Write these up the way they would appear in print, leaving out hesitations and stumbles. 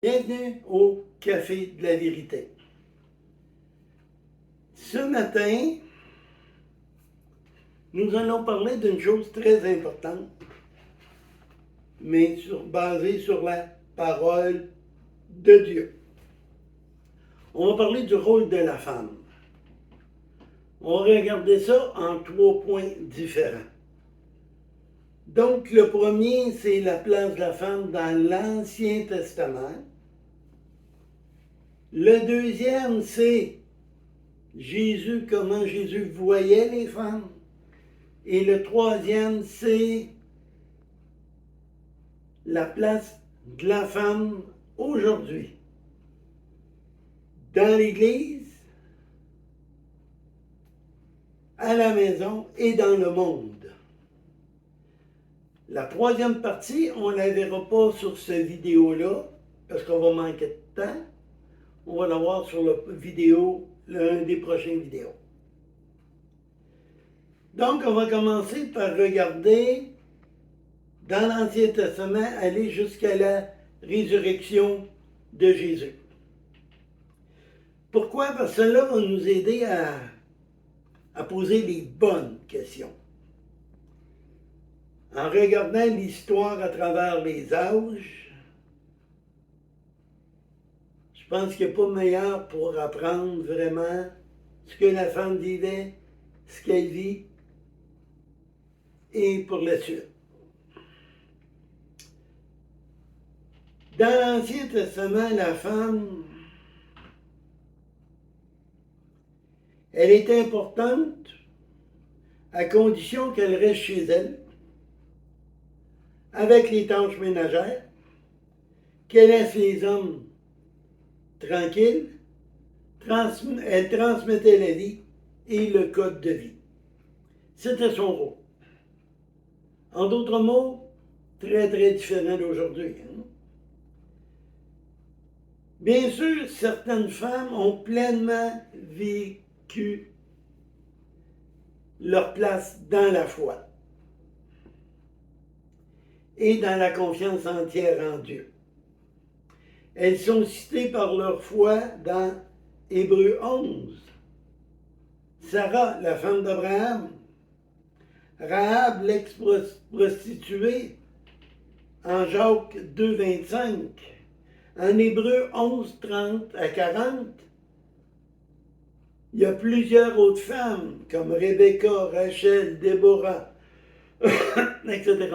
Bienvenue au Café de la Vérité. Ce matin, nous allons parler d'une chose très importante, mais basée sur la parole de Dieu. On va parler du rôle de la femme. On va regarder ça en 3 points différents. Donc, le premier, c'est la place de la femme dans l'Ancien Testament. Le deuxième, c'est Jésus, comment Jésus voyait les femmes. Et le troisième, c'est la place de la femme aujourd'hui. Dans l'Église, à la maison et dans le monde. La troisième partie, on ne la verra pas sur cette vidéo-là, parce qu'on va manquer de temps. On va la voir sur la vidéo, l'un des prochaines vidéos. Donc, on va commencer par regarder dans l'Ancien Testament, aller jusqu'à la résurrection de Jésus. Pourquoi? Parce que cela va nous aider à poser les bonnes questions. En regardant l'histoire à travers les âges, je pense qu'il n'y a pas meilleur pour apprendre vraiment ce que la femme vivait, ce qu'elle vit, et pour la suite. Dans l'Ancien Testament, la femme, elle est importante à condition qu'elle reste chez elle, avec les tâches ménagères, qu'elle laisse les hommes tranquilles, elle transmettait la vie et le code de vie. C'était son rôle. En d'autres mots, très très différent d'aujourd'hui. Bien sûr, certaines femmes ont pleinement vécu leur place dans la foi et dans la confiance entière en Dieu. Elles sont citées par leur foi dans Hébreux 11. Sarah, la femme d'Abraham. Rahab, l'ex-prostituée, en Jacques 2, 25. En Hébreux 11, 30 à 40, il y a plusieurs autres femmes, comme Rebecca, Rachel, Déborah, etc.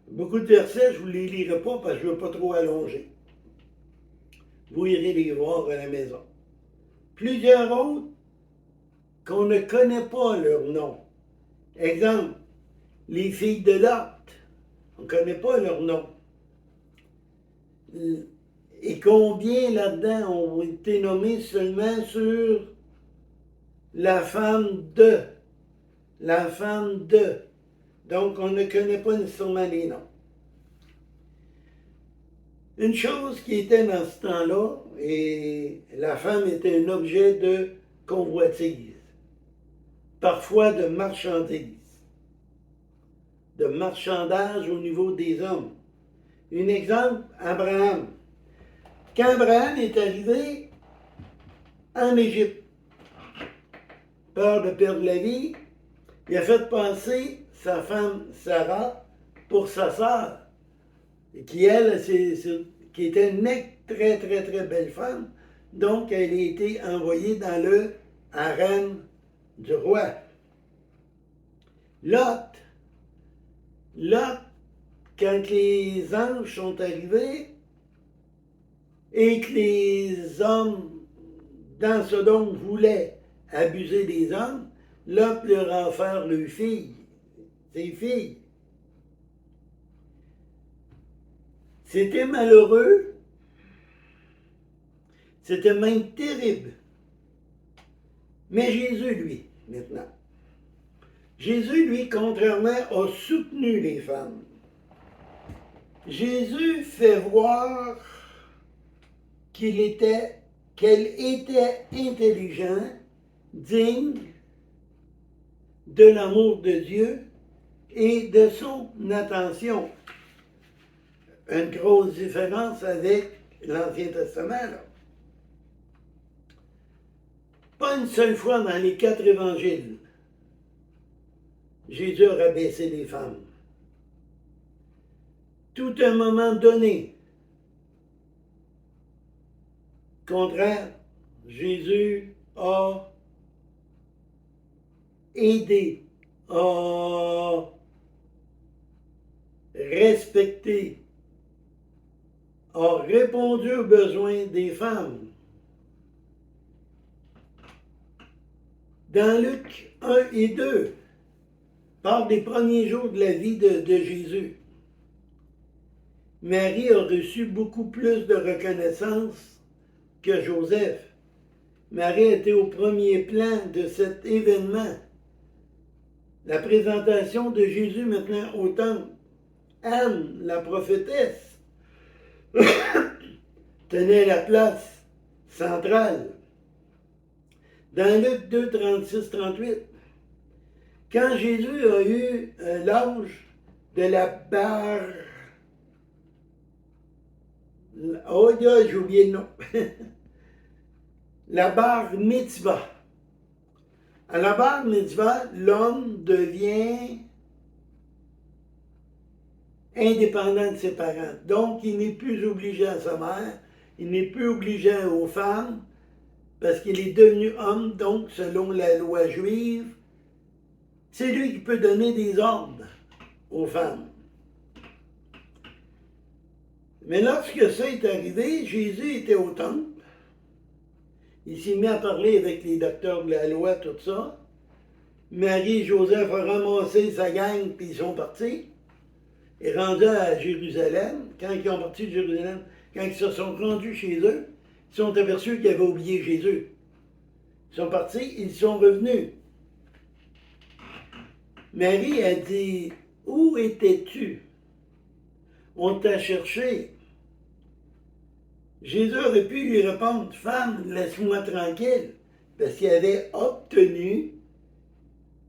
Beaucoup de versets, je ne vous les lirai pas parce que je ne veux pas trop allonger. Vous irez les voir à la maison. Plusieurs autres qu'on ne connaît pas leur nom. Exemple, les filles de Lot, on ne connaît pas leur nom. Et combien là-dedans ont été nommés seulement sur la femme de. La femme de. Donc, on ne connaît pas nécessairement les noms. Une chose qui était dans ce temps-là, et la femme était un objet de convoitise, parfois de marchandise, de marchandage au niveau des hommes. Un exemple, Abraham. Quand Abraham est arrivé en Égypte, peur de perdre la vie, il a fait passer sa femme Sarah pour sa sœur, qui elle, qui était une très très très belle femme, donc elle a été envoyée dans le harem du roi. Lot, quand les anges sont arrivés et que les hommes dans Sodome voulaient abuser des hommes, Lot leur a offert leurs filles, ses filles. C'était malheureux, c'était même terrible. Mais Jésus, lui, maintenant, Jésus, lui, contrairement, a soutenu les femmes. Jésus fait voir qu'elle était intelligent, digne de l'amour de Dieu et de son attention. Une grosse différence avec l'Ancien Testament, là. Pas une seule fois dans les 4 évangiles, Jésus a rabaissé les femmes. Tout à un moment donné, contraire, Jésus a aidé, a respecté, a répondu aux besoins des femmes. Dans Luc 1 et 2, parle des premiers jours de la vie de Jésus. Marie a reçu beaucoup plus de reconnaissance que Joseph. Marie était au premier plan de cet événement. La présentation de Jésus maintenant au temple. Anne, la prophétesse, tenait la place centrale. Dans Luc 2, 36, 38, quand Jésus a eu l'âge de la barre, oh là, j'ai oublié le nom, la bar mitzvah. À la bar mitzvah, l'homme devient indépendant de ses parents. Donc, il n'est plus obligé à sa mère, il n'est plus obligé aux femmes, parce qu'il est devenu homme, donc, selon la loi juive, c'est lui qui peut donner des ordres aux femmes. Mais lorsque ça est arrivé, Jésus était au temple. Il s'est mis à parler avec les docteurs de la loi, tout ça. Marie et Joseph ont ramassé sa gang, puis ils sont partis. Et rendus à Jérusalem, quand ils ont parti de Jérusalem, quand ils se sont rendus chez eux, ils sont aperçus qu'ils avaient oublié Jésus. Ils sont partis, ils sont revenus. Marie a dit, « Où étais-tu? On t'a cherché. » Jésus aurait pu lui répondre, « Femme, laisse-moi tranquille. » Parce qu'il avait obtenu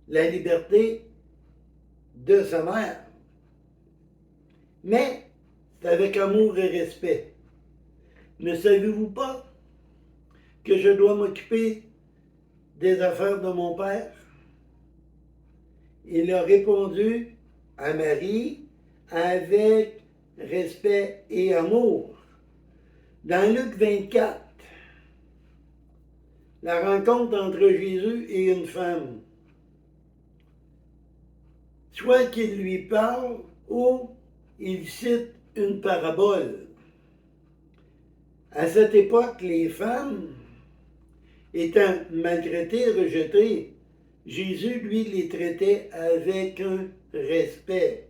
la liberté de sa mère. Mais c'est avec amour et respect. Ne savez-vous pas que je dois m'occuper des affaires de mon père? Il a répondu à Marie avec respect et amour. Dans Luc 24, la rencontre entre Jésus et une femme. Soit qu'il lui parle ou il cite une parabole. À cette époque, les femmes étant maltraitées, rejetées, Jésus, lui, les traitait avec un respect.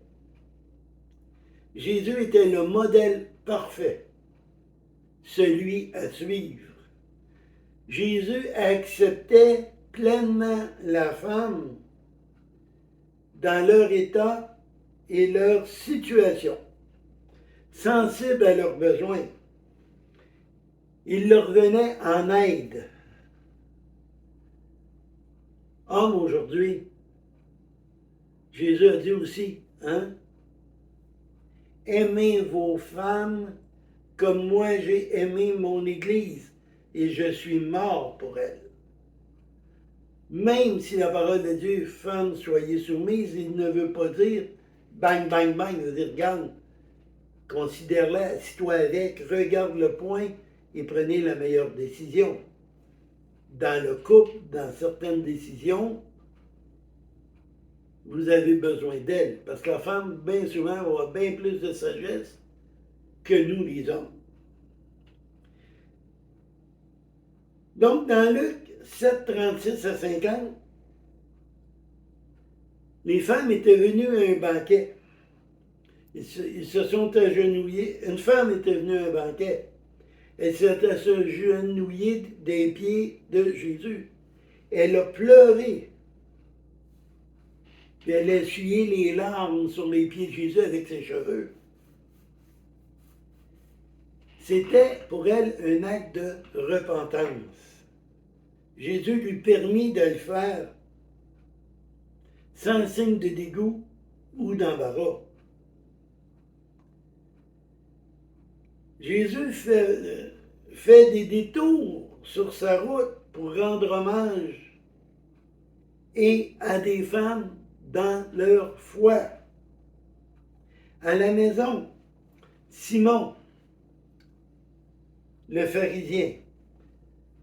Jésus était le modèle parfait, celui à suivre. Jésus acceptait pleinement la femme dans leur état et leur situation, sensible à leurs besoins. Il leur venait en aide. Hommes aujourd'hui, Jésus a dit aussi, aimez vos femmes comme moi j'ai aimé mon Église et je suis mort pour elle. Même si la parole de Dieu, femmes, soyez soumises, il ne veut pas dire bang, bang, bang, il veut dire regarde, considère-la, assis-toi avec, regarde le point et prenez la meilleure décision. Dans le couple, dans certaines décisions, vous avez besoin d'elle. Parce que la femme, bien souvent, va avoir bien plus de sagesse que nous, les hommes. Donc, dans Luc 7, 36 à 50, les femmes étaient venues à un banquet. Ils se sont agenouillés. Une femme était venue à un banquet. Elle s'est agenouillée des pieds de Jésus. Elle a pleuré. Puis elle a essuyé les larmes sur les pieds de Jésus avec ses cheveux. C'était pour elle un acte de repentance. Jésus lui permit de le faire sans signe de dégoût ou d'embarras. Jésus fait des détours sur sa route pour rendre hommage et à des femmes dans leur foi. À la maison, Simon, le pharisien,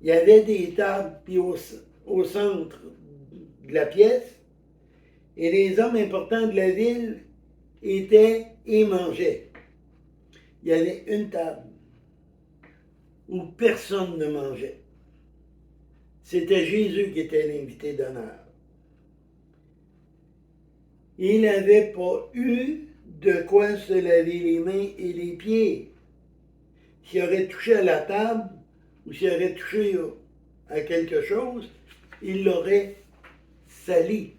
il y avait des tables puis au centre de la pièce et les hommes importants de la ville étaient et mangeaient. Il y avait une table où personne ne mangeait. C'était Jésus qui était l'invité d'honneur. Il n'avait pas eu de quoi se laver les mains et les pieds. S'il aurait touché à la table ou s'il aurait touché à quelque chose, il l'aurait sali.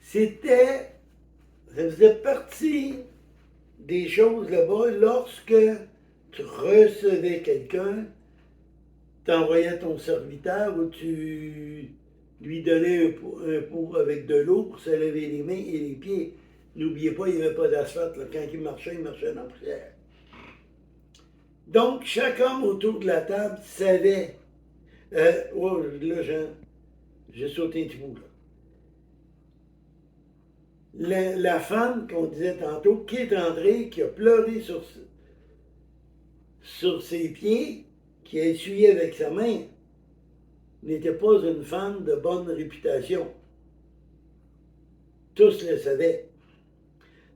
Ça faisait partie des choses là-bas lorsque tu recevais quelqu'un, tu envoyais ton serviteur ou tu lui donnais un pot avec de l'eau pour se laver les mains et les pieds. N'oubliez pas, il n'y avait pas d'asphalte. Quand il marchait dans la poussière. Donc, chaque homme autour de la table savait. Oh, là, j'ai sauté un petit bout. Là. La femme qu'on disait tantôt, qui est entrée, qui a pleuré sur ses pieds, qui a essuyé avec sa main, n'était pas une femme de bonne réputation. Tous le savaient.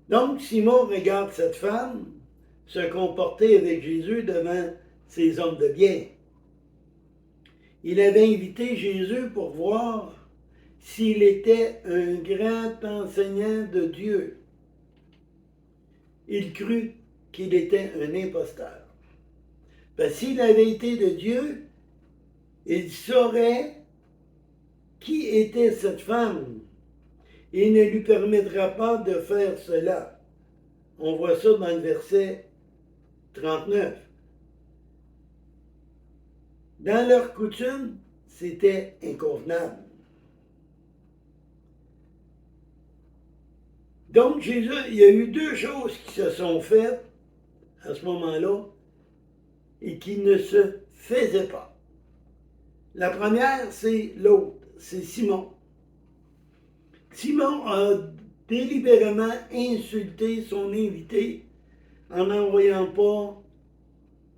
Donc, Simon regarde cette femme se comporter avec Jésus devant ces hommes de bien. Il avait invité Jésus pour voir s'il était un grand enseignant de Dieu. Il crut qu'il était un imposteur. Parce que s'il avait été de Dieu, il saurait qui était cette femme. Il ne lui permettra pas de faire cela. On voit ça dans le verset 39. Dans leur coutume, c'était inconvenable. Donc, Jésus, il y a eu deux choses qui se sont faites à ce moment-là et qui ne se faisaient pas. La première, c'est l'autre, c'est Simon. Simon a délibérément insulté son invité en n'envoyant pas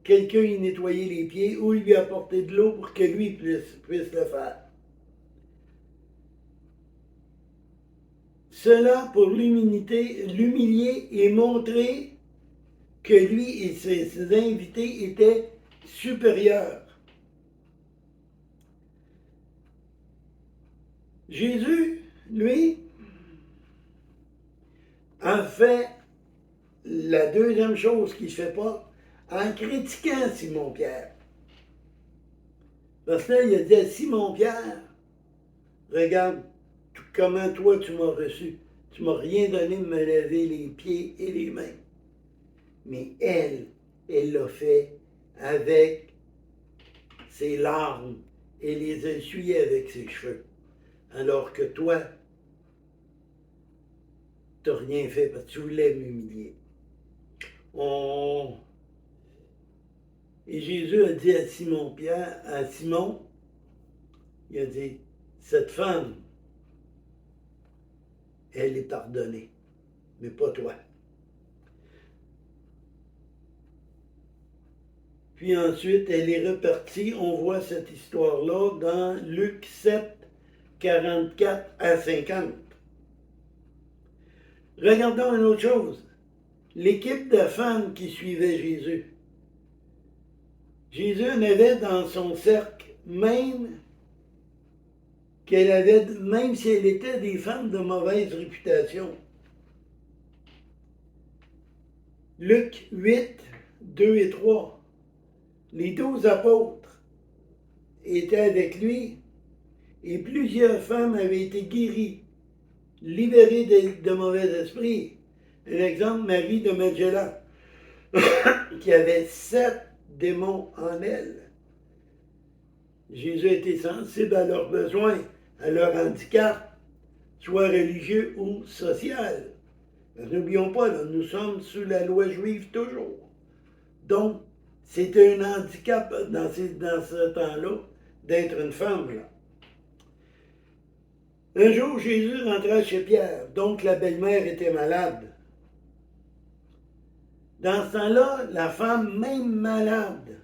quelqu'un y nettoyer les pieds ou lui apporter de l'eau pour que lui puisse le faire. Cela pour l'humilier et montrer que lui et ses invités étaient supérieurs. Jésus, lui, a fait la deuxième chose qu'il ne fait pas en critiquant Simon-Pierre. Parce que là, il a dit à Simon-Pierre, regarde comment toi tu m'as reçu. Tu m'as rien donné de me laver les pieds et les mains. Mais elle l'a fait avec ses larmes et les a essuyées avec ses cheveux. Alors que toi, tu n'as rien fait parce que tu voulais m'humilier. Et Jésus a dit à Simon, il a dit, cette femme, elle est pardonnée, mais pas toi. Puis ensuite, elle est repartie. On voit cette histoire-là dans Luc 7, 44 à 50. Regardons une autre chose. L'équipe de femmes qui suivaient Jésus. Jésus en avait dans son cercle, même si elle était des femmes de mauvaise réputation. Luc 8, 2 et 3. Les 12 apôtres étaient avec lui et plusieurs femmes avaient été guéries, libérées de mauvais esprits. Un exemple, Marie de Magdala, qui avait 7 démons en elle. Jésus était sensible à leurs besoins, à leur handicap, soit religieux ou social. N'oublions pas, là, nous sommes sous la loi juive toujours. Donc, c'est un handicap dans ce temps-là d'être une femme. Là. Un jour, Jésus rentra chez Pierre, donc la belle-mère était malade. Dans ce temps-là, la femme, même malade,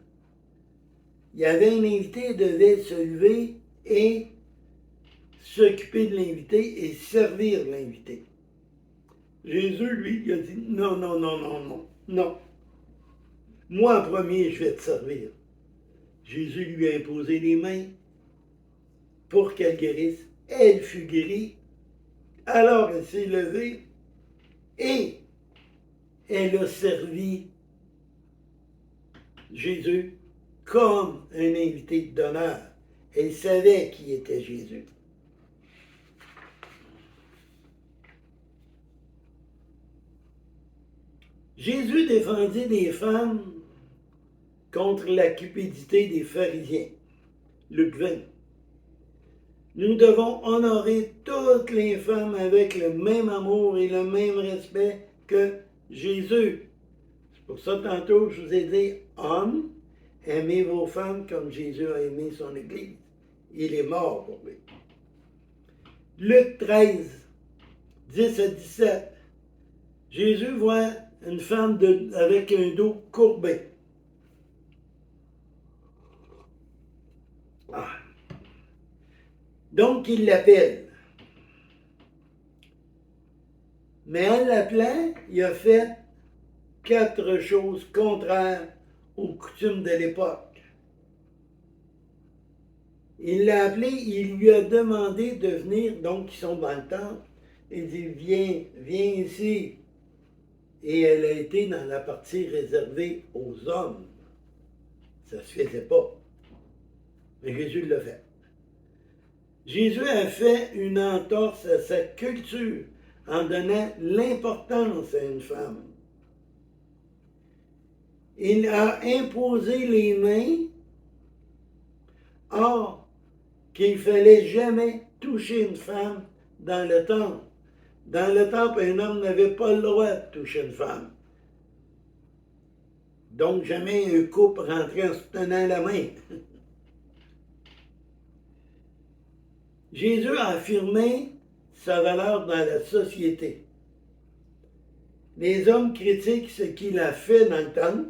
il y avait un invité, devait se lever et s'occuper de l'invité et servir l'invité. Jésus, lui, il a dit non, non, non, non, non, non. Moi, en premier, je vais te servir. Jésus lui a imposé les mains pour qu'elle guérisse. Elle fut guérie. Alors, elle s'est levée et elle a servi Jésus comme un invité d'honneur. Elle savait qui était Jésus. Jésus défendit les femmes contre la cupidité des pharisiens. Luc 20. Nous devons honorer toutes les femmes avec le même amour et le même respect que Jésus. C'est pour ça, tantôt, je vous ai dit, hommes, aimez vos femmes comme Jésus a aimé son Église. Il est mort pour lui. Luc 13, 10 à 17. Jésus voit une femme avec un dos courbé. Ah. Donc, il l'appelle. Mais en l'appelant, il a fait 4 choses contraires aux coutumes de l'époque. Il l'a appelé, il lui a demandé de venir, donc ils sont dans le temple. Il dit, viens, viens ici. Et elle a été dans la partie réservée aux hommes. Ça ne se faisait pas. Mais Jésus l'a fait. Jésus a fait une entorse à sa culture en donnant l'importance à une femme. Il a imposé les mains, or qu'il ne fallait jamais toucher une femme dans le temple. Dans le temple, un homme n'avait pas le droit de toucher une femme. Donc, jamais un couple rentrait en se tenant la main. Jésus a affirmé sa valeur dans la société. Les hommes critiquent ce qu'il a fait dans le temple.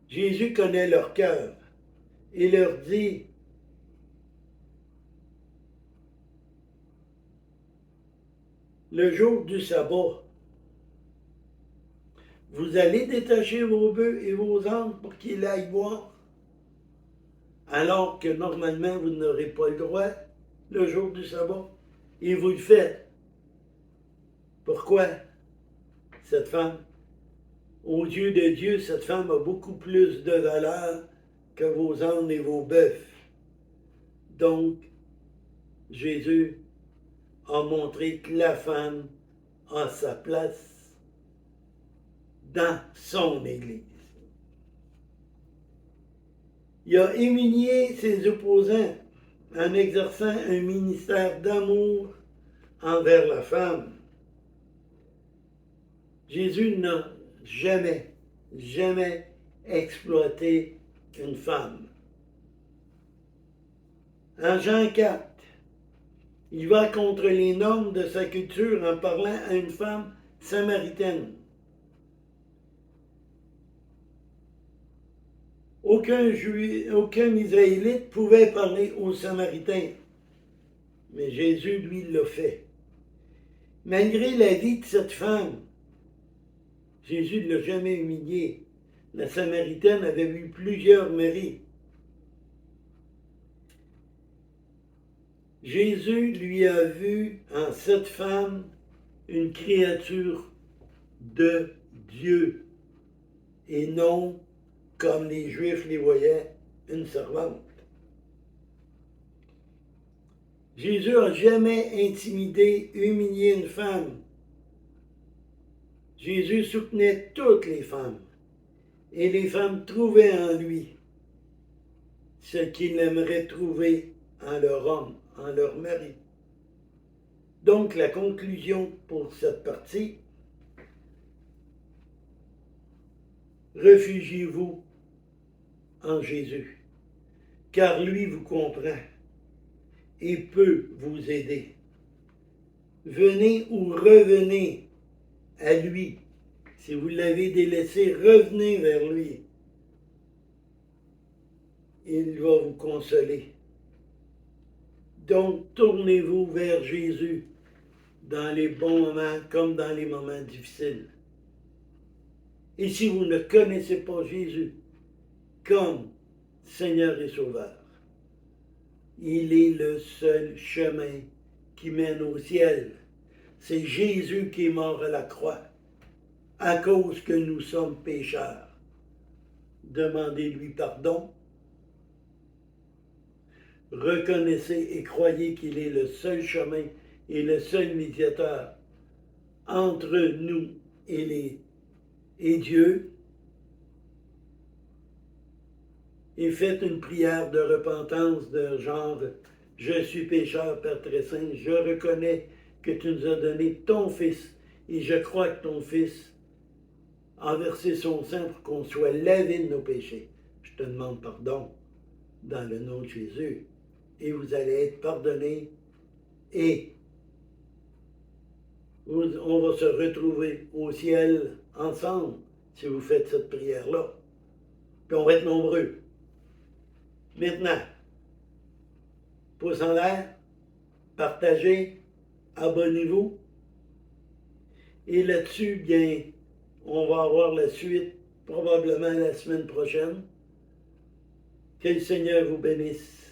Jésus connaît leur cœur et leur dit, le jour du sabbat, vous allez détacher vos bœufs et vos ânes pour qu'ils aillent boire, alors que normalement vous n'aurez pas le droit le jour du sabbat, et vous le faites. Pourquoi? Cette femme, aux yeux de Dieu, cette femme a beaucoup plus de valeur que vos ânes et vos bœufs. Donc, Jésus a montré que la femme a sa place dans son Église. Il a humilié ses opposants en exerçant un ministère d'amour envers la femme. Jésus n'a jamais, jamais exploité une femme. En Jean 4, il va contre les normes de sa culture en parlant à une femme samaritaine. Aucun Israélite pouvait parler aux Samaritains, mais Jésus, lui, l'a fait. Malgré la vie de cette femme, Jésus ne l'a jamais humiliée. La Samaritaine avait eu plusieurs maris. Jésus lui a vu en cette femme une créature de Dieu et non, comme les Juifs les voyaient, une servante. Jésus n'a jamais intimidé, humilié une femme. Jésus soutenait toutes les femmes et les femmes trouvaient en lui ce qu'ils aimeraient trouver en leur homme, en leur mari. Donc la conclusion pour cette partie, Réfugiez-vous en Jésus, car lui vous comprend et peut vous aider. Venez ou revenez à lui. Si vous l'avez délaissé, revenez vers lui. Il va vous consoler. Donc, tournez-vous vers Jésus dans les bons moments comme dans les moments difficiles. Et si vous ne connaissez pas Jésus comme Seigneur et Sauveur, il est le seul chemin qui mène au ciel. C'est Jésus qui est mort à la croix à cause que nous sommes pécheurs. Demandez-lui pardon. Reconnaissez et croyez qu'il est le seul chemin et le seul médiateur entre nous et Dieu. Et faites une prière de repentance de genre « Je suis pécheur, Père très saint, je reconnais que tu nous as donné ton Fils et je crois que ton Fils a versé son sang pour qu'on soit lavé de nos péchés. Je te demande pardon dans le nom de Jésus. » Et vous allez être pardonnés et on va se retrouver au ciel ensemble si vous faites cette prière-là. Puis on va être nombreux. Maintenant, pouce en l'air, partagez, abonnez-vous. Et là-dessus, bien, on va avoir la suite probablement la semaine prochaine. Que le Seigneur vous bénisse.